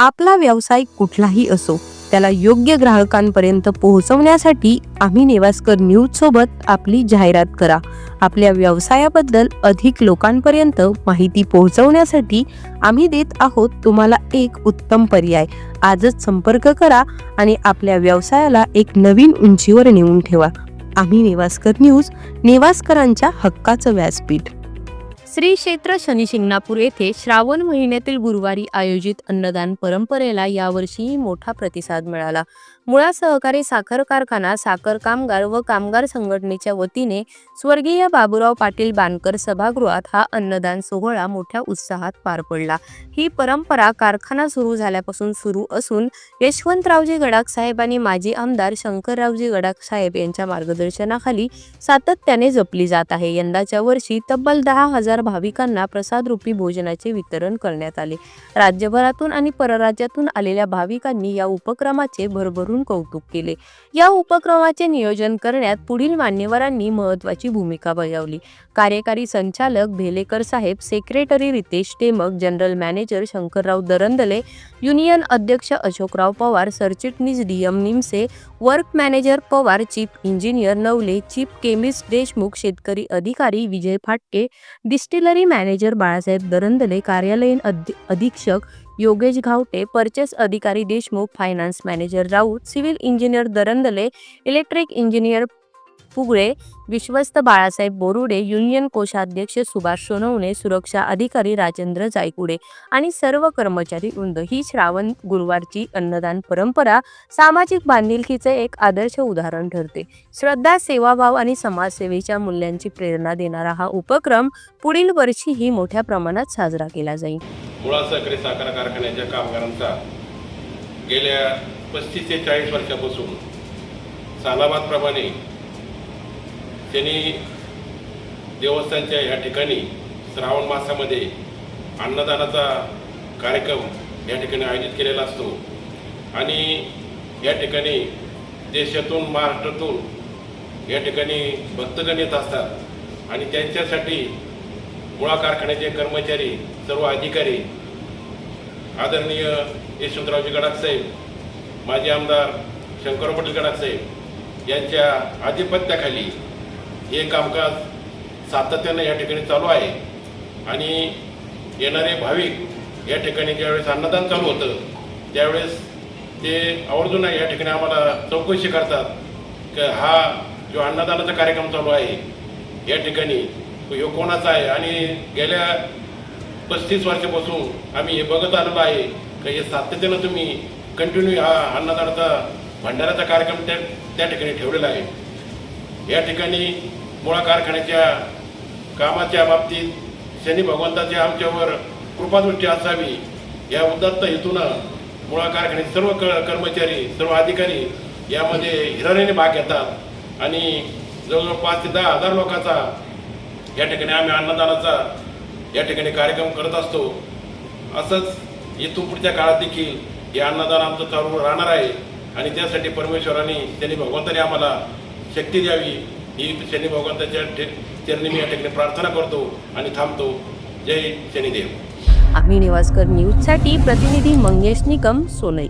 आपला व्यवसाय कुठलाही असो त्याला योग्य ग्राहकांपर्यंत पोहोचवण्यासाठी आम्ही नेवास्कर न्यूज सोबत आपली जाहिरात करा। आपल्या व्यवसायाबद्दल अधिक लोकांपर्यंत माहिती पोहोचवण्यासाठी आम्ही देत आहोत तुम्हाला एक उत्तम पर्याय। आजच संपर्क करा आणि आपल्या व्यवसायाला एक नवीन उंचीवर नेऊन ठेवा। आम्ही नेवास्कर न्यूज, नेवास्करांच्या हक्काचं व्यासपीठ। श्री क्षेत्र शनी शिंगणापूर येथे श्रावण महिन्यातील गुरुवारी आयोजित अन्नदान परंपरेला यावर्षी मोठा प्रतिसाद मिळाला। मुळा सहकारी साखर कारखाना साखर कामगार व कामगार संघटनेच्या वतीने स्वर्गीय बाबूराव पाटील बानकर सभागृहात हा अन्नदान सोहळा मोठ्या उत्साहात पार पडला। ही परंपरा कारखाना सुरू झाल्यापासून सुरू असून यशवंतरावजी गडाख साहेब आणि माजी आमदार शंकररावजी गडाख साहेब यांच्या मार्गदर्शनाखाली सातत्याने जपली जात आहे। यंदाच्या वर्षी तब्बल 10,000 भाविकांना प्रसादरूपी भोजनाचे वितरण करण्यात आले। राज्यभरातून आणि परराज्यातून आलेल्या भाविकांनी या उपक्रमाचे भरभरून कौतुक केले। या उपक्रमाचे नियोजन करण्यात पुढील मान्यवरांनी महत्त्वाची भूमिका बजावली। कार्यकारी संचालक भेलेकर साहेब, secretary Ritesh Temak, general manager Shankarrao Darandale, union अध्यक्ष अशोकराव पवार, सरचिटणीस DM Nimse, work manager Pawar, chief engineer Navale, chief chemist Deshmukh, शेतकरी अधिकारी विजय फाटके, डिस्टिलरी मॅनेजर बाळासाहेब दरंदले, कार्यालयीन अधीक्षक योगेश घावटे, परचेस अधिकारी Deshmukh, finance manager Raut, civil engineer Darandale, electric engineer Pugale, विश्वस्त बाळासाहेब बोरुडे, युनियन कोषाध्यक्ष सुभाष सोनवणे, सुरक्षा अधिकारी राजेंद्र जायकुडे आणि सर्व कर्मचारी वृंद। ही श्रावण गुरुवारची अन्नदान परंपरा सामाजिक बांधिलकीचे एक आदर्श उदाहरण ठरते। श्रद्धा, सेवाभाव आणि समाजसेवेच्या मूल्यांची प्रेरणा देणारा हा उपक्रम पुढील वर्षीही मोठ्या प्रमाणात साजरा केला जाईल। मुळा सहकारी साखर कारखान्याच्या कामगारांचा गेल्या 35 ते 40 वर्षापासून सालाबादप्रमाणे त्यांनी देवस्थानच्या या ठिकाणी श्रावण मासामध्ये अन्नदानाचा कार्यक्रम या ठिकाणी आयोजित केलेला असतो आणि या ठिकाणी देशातून महाराष्ट्रातून या ठिकाणी भक्तगण येत असतात आणि त्यांच्यासाठी मुळा कारखान्याचे कर्मचारी, सर्व अधिकारी, आदरणीय यशवंतरावजी गडाख साहेब, माजी आमदार शंकरराव पाटील गडाख साहेब यांच्या आधिपत्याखाली हे कामकाज सातत्याने या ठिकाणी चालू आहे आणि येणारे भाविक या ठिकाणी ज्यावेळेस अन्नदान चालू होतं त्यावेळेस ते आवर्जून या ठिकाणी आम्हाला चौकशी करतात की हा जो अन्नदानाचा कार्यक्रम चालू आहे या ठिकाणी तो कोणाचा आहे। आणि गेल्या 35 वर्षापासून आम्ही हे बघत आलेलो आहे की हे सातत्यानं तुम्ही कंटिन्यू हा अन्नदानाचा भंडाराचा कार्यक्रम त्या ठिकाणी ठेवलेला आहे। या ठिकाणी मुळा कारखान्याच्या कामाच्या बाबतीत शनी भगवंताची आमच्यावर कृपादृष्टी असावी या उदात्त हेतूनं मुळा कारखान्याचे सर्व कर्मचारी, सर्व अधिकारी यामध्ये हिरारीने भाग घेतात आणि जवळजवळ 5 ते 10,000 लोकांचा या ठिकाणी आम्ही अन्नदानाचा या ठिकाणी कार्यक्रम करत असतो। असंच इथून पुढच्या काळात देखील हे अन्नदान आमचं चालू राहणार आहे आणि त्यासाठी परमेश्वराने, शनी भगवंताने आम्हाला शक्ती द्यावी ही शनी भगवंताच्या चरणी मी या ठिकाणी प्रार्थना करतो आणि थांबतो। जय शनिदेव। आम्ही नेवास्कर न्यूजसाठी प्रतिनिधी मंगेश निकम, सोनई।